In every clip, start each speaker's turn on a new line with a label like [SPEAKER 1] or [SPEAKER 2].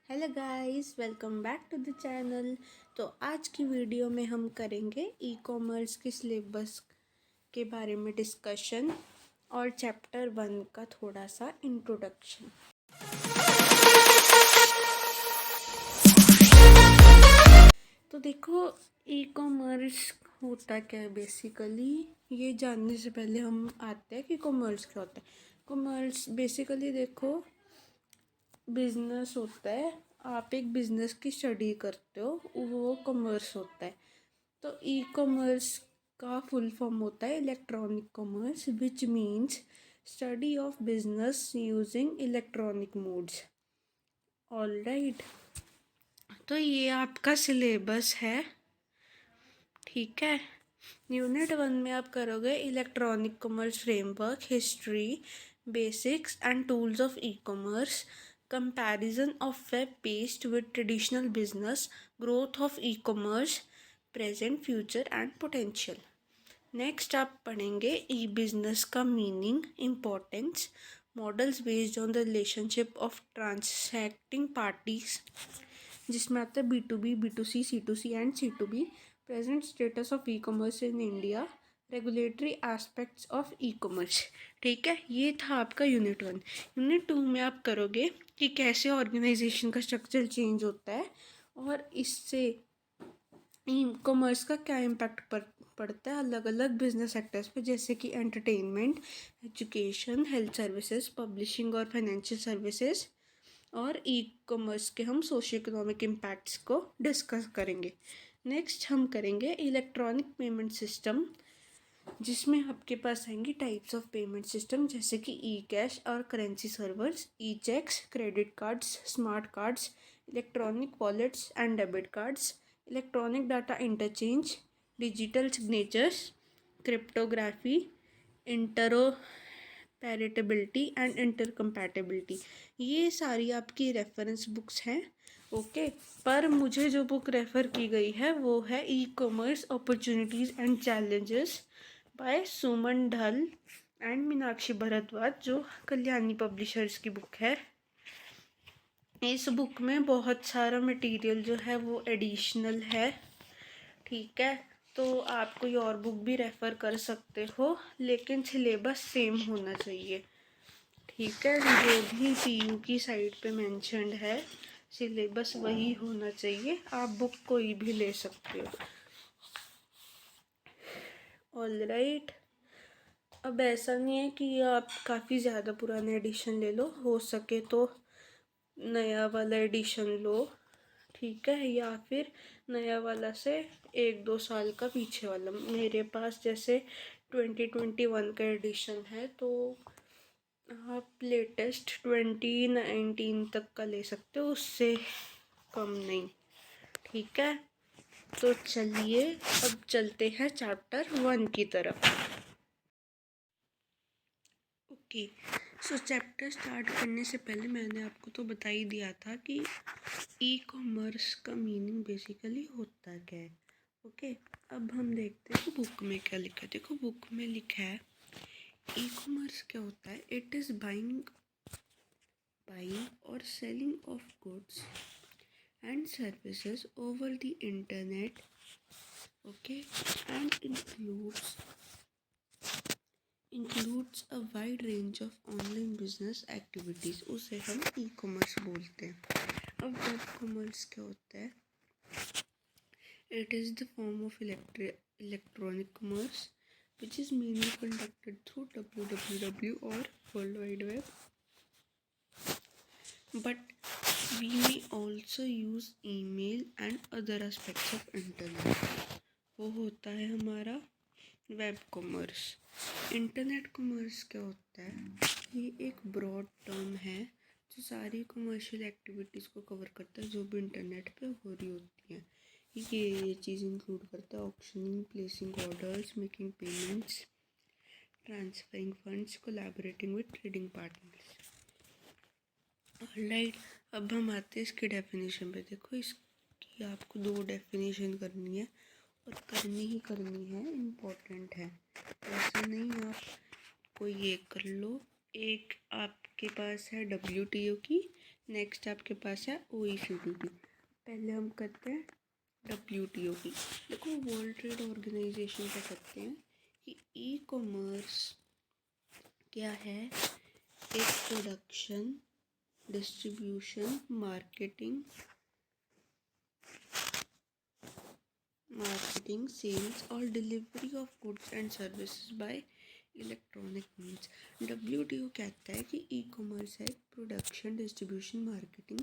[SPEAKER 1] Hello guys, welcome back to the channel. तो आज की वीडियो में हम करेंगे ई कॉमर्स के सिलेबस के बारे में डिस्कशन और चैप्टर 1 का थोड़ा सा इंट्रोडक्शन। तो देखो, ई कॉमर्स होता क्या है बेसिकली, ये जानने से पहले हम आते हैं कि कॉमर्स क्या होता है। कॉमर्स बेसिकली देखो बिजनेस होता है। आप एक बिजनेस की स्टडी करते हो, वो कॉमर्स होता है। तो ई कॉमर्स का फुल फॉर्म होता है electronic commerce, which means study of business using electronic modes. All right, तो ये आपका सिलेबस है, ठीक है। यूनिट 1 में आप करोगे electronic commerce framework, history, basics and tools of e commerce, comparison of web based with traditional business, growth of e commerce, present, future and potential. Next आप पढ़ेंगे ई बिजनेस का meaning, importance, models based on the relationship of transacting parties, जिसमें आता है B2B, B2C, C2C and C2B, present status of e commerce in India, regulatory aspects of e commerce. ठीक है, ये था आपका यूनिट 1। यूनिट 2 में आप करोगे कि कैसे ऑर्गेनाइजेशन का स्ट्रक्चर चेंज होता है और इससे ई कॉमर्स का क्या इम्पैक्ट पड़ता है अलग अलग बिजनेस सेक्टर्स पे, जैसे कि entertainment, education, health services, publishing और फाइनेंशियल सर्विसेज। और ई कॉमर्स के हम सोशियो इकोनॉमिक इम्पैक्ट्स को डिस्कस करेंगे। नेक्स्ट हम करेंगे इलेक्ट्रॉनिक पेमेंट सिस्टम, जिसमें आपके पास आएंगी टाइप्स ऑफ पेमेंट सिस्टम, जैसे कि ई कैश और currency servers, e checks, credit cards, smart cards, electronic wallets and debit cards, electronic data interchange, digital signatures, cryptography, interoperability and intercompatibility. ये सारी आपकी reference books हैं, ओके। पर मुझे जो बुक रेफ़र की गई है वो है e commerce opportunities and challenges by Suman Dhal and Meenakshi Bhardwaj, जो कल्याणी पब्लिशर्स की बुक है। इस बुक में बहुत सारा मटेरियल जो है वो एडिशनल है, ठीक है। तो आप कोई और बुक भी रेफ़र कर सकते हो, लेकिन सिलेबस सेम होना चाहिए, ठीक है। जो भी CU की साइट पे मेंशन्ड है सिलेबस वही होना चाहिए, आप बुक कोई भी ले सकते हो। ऑल राइट, अब ऐसा नहीं है कि आप काफ़ी ज़्यादा पुराने एडिशन ले लो, हो सके तो नया वाला एडिशन लो, ठीक है, या फिर नया वाला से 1-2 साल का पीछे वाला। मेरे पास जैसे 2021 का एडिशन है, तो आप लेटेस्ट 2019 तक का ले सकते हो, उससे कम नहीं, ठीक है। तो चलिए अब चलते हैं चैप्टर 1 की तरफ। ओके, सो चैप्टर स्टार्ट करने से पहले मैंने आपको तो बता ही दिया था कि ई कॉमर्स का मीनिंग बेसिकली होता क्या है, ओके। अब हम देखते हैं कि बुक में क्या लिखा है। देखो बुक में लिखा है ई कॉमर्स क्या होता है, इट इज़ बाइंग और selling of goods and services over the internet, okay, and includes a wide range of online business activities, उसे हम ई कॉमर्स बोलते हैं। अब वेब कॉमर्स क्या होता है, it is the form of electronic commerce which is mainly conducted through www or World Wide Web, but we may also use email and other aspects of internet। वो होता है हमारा वेब कॉमर्स। इंटरनेट कॉमर्स क्या होता है, ये एक broad term है जो सारी कमर्शियल एक्टिविटीज़ को कवर करता है जो भी इंटरनेट पे हो रही होती हैं। ये चीज़ इंक्लूड करता है auctioning, placing orders, making payments, transferring funds, collaborating with trading partners. Alright, अब हम आते हैं इसकी डेफिनेशन पे। देखो इसकी आपको 2 डेफिनेशन करनी है और करनी ही करनी है, इम्पोर्टेंट है। ऐसा नहीं आप कोई एक कर लो। एक आपके पास है WTO की, नेक्स्ट आपके पास है OECD की। पहले हम करते हैं WTO की। देखो वर्ल्ड ट्रेड ऑर्गेनाइजेशन क्या करते हैं कि ई कॉमर्स क्या है, एक प्रोडक्शन, डिस्ट्रीब्यूशन, मार्केटिंग, सेल्स और delivery of goods and services by electronic means. WTO कहता है कि ई कॉमर्स है प्रोडक्शन, डिस्ट्रीब्यूशन, मार्केटिंग,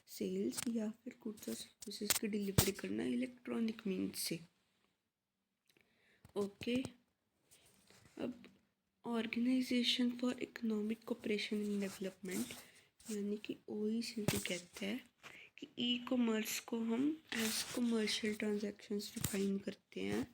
[SPEAKER 1] सेल्स या फिर गुड्स और सर्विसेज की डिलीवरी करना इलेक्ट्रॉनिक मीन्स से। ओके, अब organisation for economic cooperation and development यानी कि OECD कहता है कि ई कॉमर्स को हम एज कमर्शियल ट्रांजैक्शंस डिफाइन करते हैं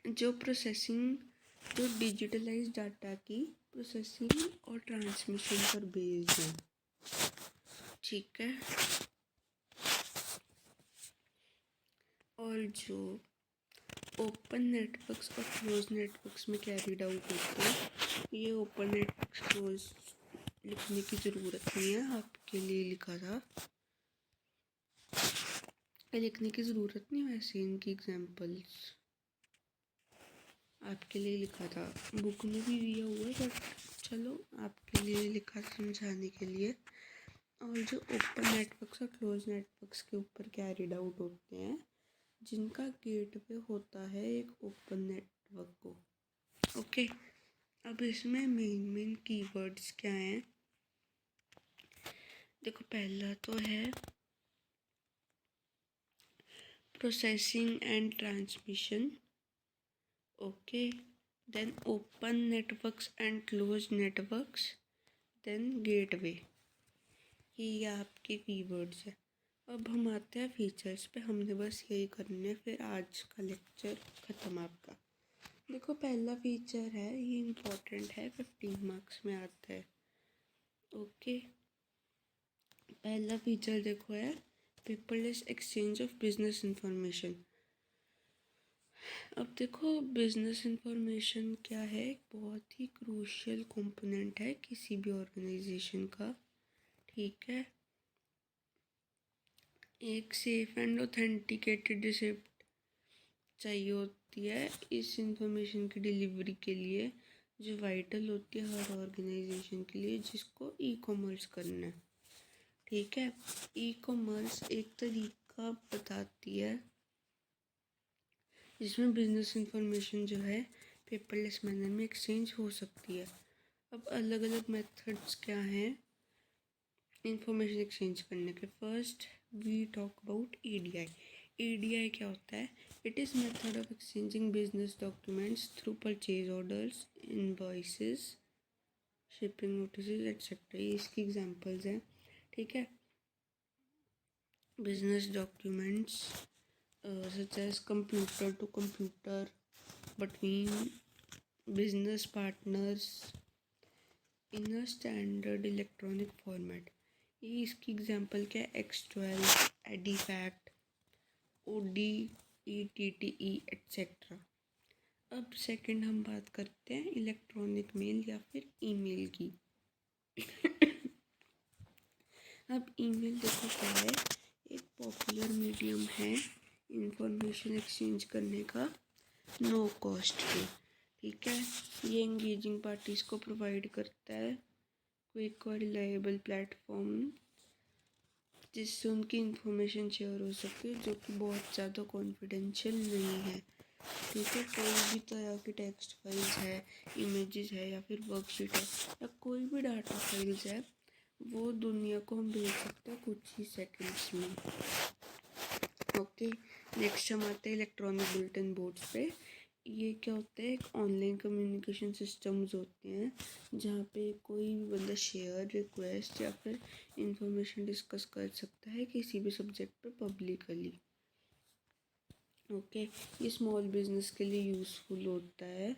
[SPEAKER 1] जो डिजिटलाइज डाटा की प्रोसेसिंग और ट्रांसमिशन पर बेस्ड है। ठीक है, और जो ओपन नेटवर्क्स और क्लोज नेटवर्क्स में कैरीड आउट होते हैं, ये ओपन नेटवर्क्स क्लोज लिखने की ज़रूरत नहीं है, आपके लिए लिखा था, लिखने की ज़रूरत नहीं, वैसे इनकी एग्जांपल्स आपके लिए लिखा था, बुक में भी दिया हुआ है, बट चलो आपके लिए लिखा समझाने के लिए। और जो ओपन नेटवर्क्स और क्लोज नेटवर्क्स के ऊपर कैरीड आउट होते हैं, जिनका गेटवे होता है एक ओपन नेटवर्क को। ओके, अब इसमें मेन कीवर्ड्स क्या हैं? देखो पहला तो है processing and transmission. Okay, then open networks and close networks, then gateway. ये आपके कीवर्ड्स है। अब हम आते हैं फीचर्स पे, हमने बस यही करने हैं, फिर आज का लेक्चर ख़त्म आपका। देखो पहला फीचर है, ये इम्पोर्टेंट है, 15 मार्क्स में आता है। ओके, पहला फीचर देखो है paperless exchange of business information. अब देखो बिजनेस इंफॉर्मेशन क्या है, एक बहुत ही क्रूशियल कंपोनेंट है किसी भी ऑर्गेनाइजेशन का। ठीक है, एक सेफ एंड ऑथेंटिकेटेड रिसिप्ट चाहिए होती है इस इंफॉर्मेशन की डिलीवरी के लिए, जो वाइटल होती है हर ऑर्गेनाइजेशन के लिए जिसको ई कॉमर्स करना है। ठीक है, ई कॉमर्स एक तरीका बताती है जिसमें बिजनेस इंफॉर्मेशन जो है पेपरलेस मैनर में एक्सचेंज हो सकती है। अब अलग अलग मेथड्स क्या हैं इंफॉर्मेशन एक्सचेंज करने के? First we talk about EDI। EDI क्या होता है? It is method of exchanging business documents through purchase orders, invoices, shipping notices etcetera. ये इसकी एग्जांपल्स हैं। ठीक है, business documents such as computer to computer between business partners in a standard electronic format। ये इसकी एग्जांपल क्या है? X12, एडिफैक्ट, ODETTE etcetera. अब सेकंड हम बात करते हैं इलेक्ट्रॉनिक मेल या फिर ईमेल की। अब ईमेल देखो क्या है, एक पॉपुलर मीडियम है इंफॉर्मेशन एक्सचेंज करने का नो कॉस्ट पे। ठीक है, ये एंगेजिंग पार्टीज़ को प्रोवाइड करता है क्विक और रिलायबल प्लेटफॉर्म जिससे उनकी इंफॉर्मेशन शेयर हो सके, जो कि बहुत ज़्यादा कॉन्फिडेंशियल नहीं है। ठीक है, कोई भी तरह की टेक्स्ट फाइल्स है, इमेजेस है या फिर वर्कशीट है या कोई भी डाटा फाइल्स है, वो दुनिया को हम भेज सकते हैं कुछ ही सेकंड्स में। ओके, नेक्स्ट हम आते हैं इलेक्ट्रॉनिक बुलेटिन बोर्ड्स पे। ये क्या होता है? एक ऑनलाइन कम्युनिकेशन सिस्टम्स होते हैं जहाँ पे कोई भी बंदा शेयर, रिक्वेस्ट या फिर इंफॉर्मेशन डिस्कस कर सकता है किसी भी सब्जेक्ट पे पब्लिकली। ओके, ये स्मॉल बिजनेस के लिए यूज़फुल होता है,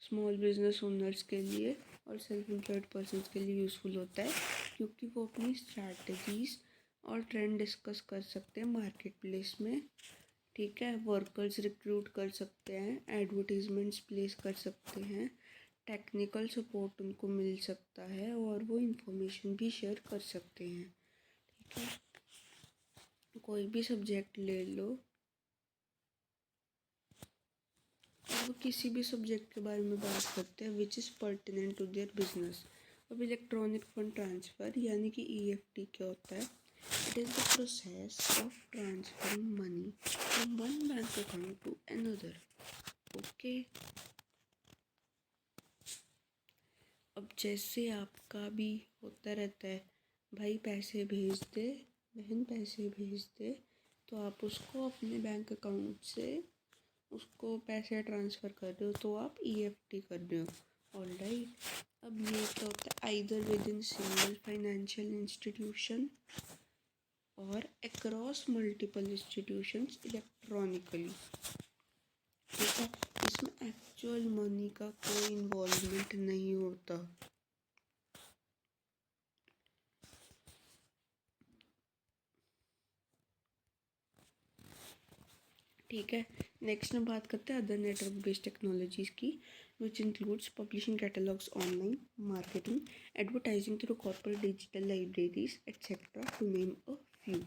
[SPEAKER 1] स्मॉल बिजनेस ओनर्स के लिए और सेल्फ एम्प्लॉयड पर्सनस के लिए यूज़फुल होता है, क्योंकि वो अपनी स्ट्रैटेजीज और ट्रेंड डिस्कस कर सकते हैं मार्केट प्लेस में ठीक है, वर्कर्स रिक्रूट कर सकते हैं, एडवर्टीजमेंट्स प्लेस कर सकते हैं, टेक्निकल सपोर्ट उनको मिल सकता है और वो इंफॉर्मेशन भी शेयर कर सकते हैं। ठीक है, कोई भी सब्जेक्ट ले लो और वो किसी भी सब्जेक्ट के बारे में बात करते हैं which is pertinent to their business. अब इलेक्ट्रॉनिक फंड ट्रांसफ़र यानी कि EFT क्या होता है? It is the process of transferring money from one bank account to another. Okay, अब जैसे आपका भी होता रहता है, भाई पैसे भेज दे, बहन पैसे भेज दे, तो आप उसको अपने बैंक अकाउंट से उसको पैसे ट्रांसफ़र कर रहे हो तो आप EFT कर रहे हो। ऑलराइट, अब ये क्या होता है? Either with in single financial institution और अक्रॉस मल्टीपल इंस्टीट्यूशंस इलेक्ट्रॉनिकली। ठीक है, इसमें एक्चुअल मनी का कोई इन्वॉल्वमेंट नहीं होता। ठीक है, नेक्स्ट हम बात करते हैं अदर नेटवर्क बेस्ड टेक्नोलॉजीज़ की, which includes publishing catalogues online, marketing, advertising through corporate digital libraries etcetera to name a few.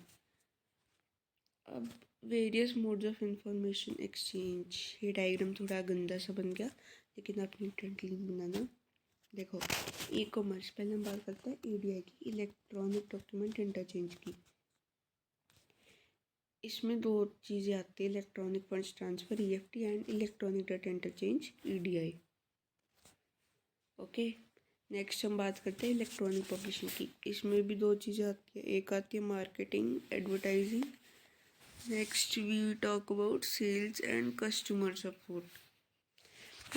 [SPEAKER 1] अब various modes of information exchange, ये डायग्राम थोड़ा गंदा सा बन गया लेकिन आप नीटली बनाना। देखो, E-कॉमर्स, पहले हम बात करते हैं EDI की, इलेक्ट्रॉनिक डॉक्यूमेंट इंटरचेंज की। इसमें दो चीज़ें आती है, electronic funds transfer EFT and electronic data interchange EDI। Okay, next हम बात करते हैं इलेक्ट्रॉनिक पब्लिशिंग की। इसमें भी दो चीज़ें आती है, एक आती है marketing advertising, next we talk about sales and customer support,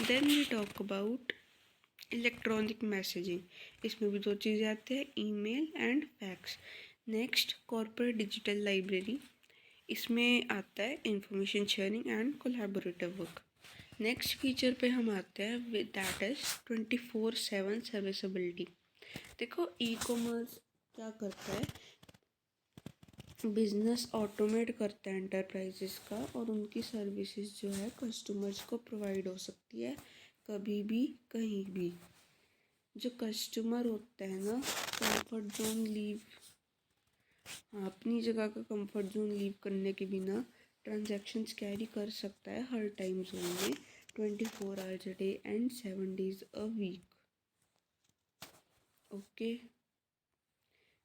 [SPEAKER 1] then we talk about electronic messaging. इसमें भी दो चीज़ें आती है, email and fax. Next corporate digital library, इसमें आता है information sharing and collaborative work. Next feature पे हम आते हैं विद दैट इज़ 24/7 सर्विसबिलिटी। देखो, E-कॉमर्स क्या करता है? बिजनेस ऑटोमेट करता है एंटरप्राइजेस का, और उनकी सर्विसेज जो है कस्टमर्स को प्रोवाइड हो सकती है कभी भी कहीं भी। जो कस्टमर होता है ना, कंफर्ट जोन लीव, अपनी जगह का कंफर्ट जोन लीव करने के बिना ट्रांजैक्शंस कैरी कर सकता है हर टाइम जोन में, 24 hours a day and 7 days a week. Okay,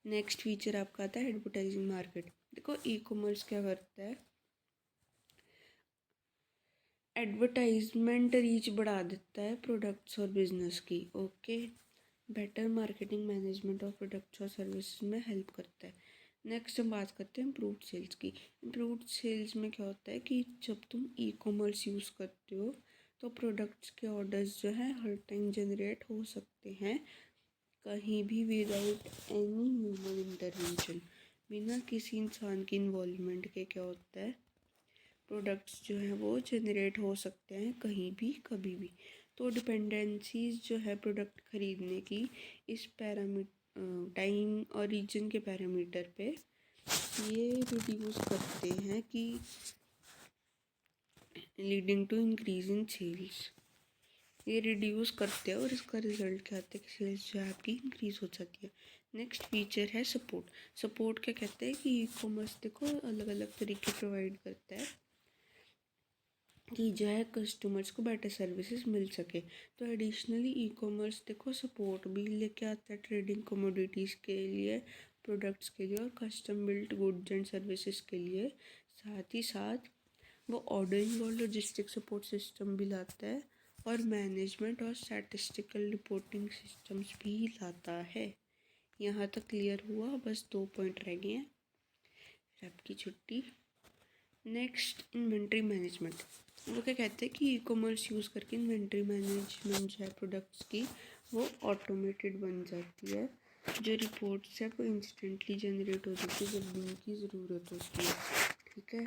[SPEAKER 1] next feature आपका आता है एडवर्टाइजिंग मार्केट। देखो, E-कॉमर्स क्या करता है? एडवर्टाइजमेंट रीच बढ़ा देता है प्रोडक्ट्स और बिजनेस की। Okay, better marketing management of products और सर्विसेज में हेल्प करता है। नेक्स्ट हम बात करते हैं इम्प्रूव्ड सेल्स की। इम्प्रूव्ड सेल्स में क्या होता है कि जब तुम E-कॉमर्स यूज़ करते हो तो प्रोडक्ट्स के ऑर्डर्स जो है हर टाइम जनरेट हो सकते हैं कहीं भी विदाउट एनी ह्यूमन इंटरवेंशन। बिना किसी इंसान की इन्वॉल्वमेंट के क्या होता है, प्रोडक्ट्स जो हैं वो जनरेट हो सकते हैं कहीं भी कभी भी। तो डिपेंडेंसीज जो है प्रोडक्ट ख़रीदने की इस टाइम और रीजन के पैरामीटर पे ये रिड्यूस करते हैं कि leading to increase in sales. ये रिड्यूस करते हैं और इसका रिजल्ट क्या आता है कि सेल्स जो है आपकी इंक्रीज़ हो जाती है। नेक्स्ट फीचर है सपोर्ट। सपोर्ट क्या कहते हैं कि E-कॉमर्स देखो अलग अलग तरीके प्रोवाइड करता है कि जो है कस्टमर्स को बेटर सर्विसेज मिल सके। तो एडिशनली E-कॉमर्स देखो सपोर्ट भी लेके आता है ट्रेडिंग कमोडिटीज़ के लिए, प्रोडक्ट्स के लिए और custom built goods and services के लिए। साथ ही साथ वो ऑर्डरिंग और लॉजिस्टिक सपोर्ट सिस्टम भी लाता है और मैनेजमेंट और स्टैटिस्टिकल रिपोर्टिंग सिस्टम्स भी लाता है। यहाँ तक क्लियर हुआ? बस 2 पॉइंट रह गए हैं, फिर आपकी छुट्टी। Next inventory management. वो क्या कहते हैं कि E-कॉमर्स यूज़ करके इन्वेंट्री मैनेजमेंट जो है प्रोडक्ट्स की वो ऑटोमेटेड बन जाती है। जो रिपोर्ट्स है वो इंस्टेंटली जनरेट हो जाती है जब भी उनकी ज़रूरत होती है। ठीक है,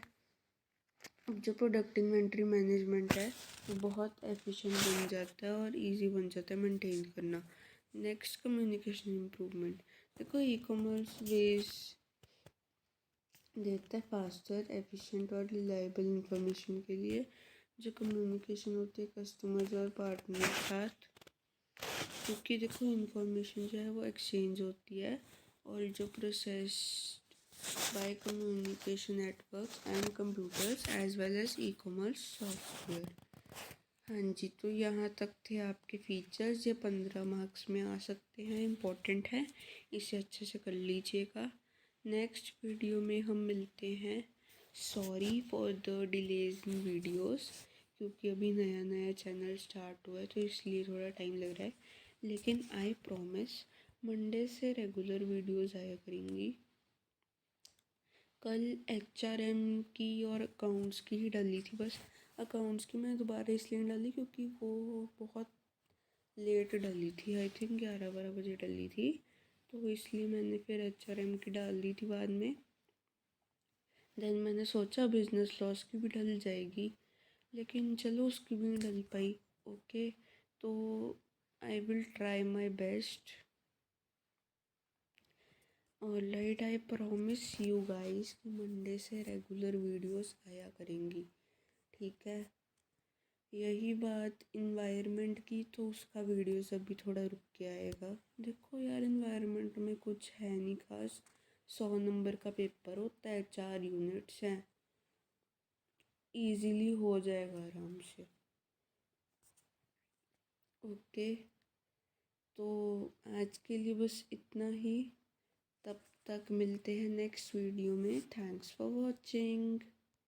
[SPEAKER 1] अब जो प्रोडक्ट इन्वेंट्री मैनेजमेंट है वो बहुत एफिशिएंट बन जाता है और इजी बन जाता है मेंटेन करना। Next communication improvement. देखो, E-कॉमर्स वेज देता है फास्टर, एफिशिएंट और रिलायबल इंफॉर्मेशन के लिए जो कम्युनिकेशन होती है कस्टमर्स और पार्टनर के साथ। क्योंकि देखो इंफॉर्मेशन जो है वो एक्सचेंज होती है और जो process by communication network and computers as well as E commerce software. हाँ जी, तो यहाँ तक थे आपके फीचर्स। ये 15 मार्क्स में आ सकते हैं, इम्पोर्टेंट है, इसे अच्छे से कर लीजिएगा। नेक्स्ट वीडियो में हम मिलते हैं। Sorry for the delays in videos, क्योंकि अभी नया नया चैनल स्टार्ट हुआ है तो इसलिए थोड़ा टाइम लग रहा है, लेकिन आई प्रॉमिस मंडे से रेगुलर वीडियोस आया करेंगी। कल HRM की और अकाउंट्स की ही डाली थी, बस अकाउंट्स की मैं दोबारा इसलिए डाली क्योंकि वो बहुत लेट डाली थी, आई थिंक 11-12 बजे डाली थी, तो इसलिए मैंने फिर HRM की डाल दी थी बाद में। देन मैंने सोचा बिजनेस लॉस की भी डल जाएगी, लेकिन चलो उसकी भी नहीं डल पाई। ओके, तो I will try my best. Alright, I promise you guys कि मंडे से रेगुलर वीडियोस आया करेंगी, ठीक है। यही बात इन्वायरमेंट की, तो उसका वीडियोस अभी थोड़ा रुक के आएगा। देखो यार, इन्वायरमेंट में कुछ है नहीं खास, 100 नंबर का पेपर होता है, 4 यूनिट्स हैं, इजीली हो जाएगा आराम से। ओके, तो आज के लिए बस इतना ही। तब तक मिलते हैं नेक्स्ट वीडियो में। Thanks for watching.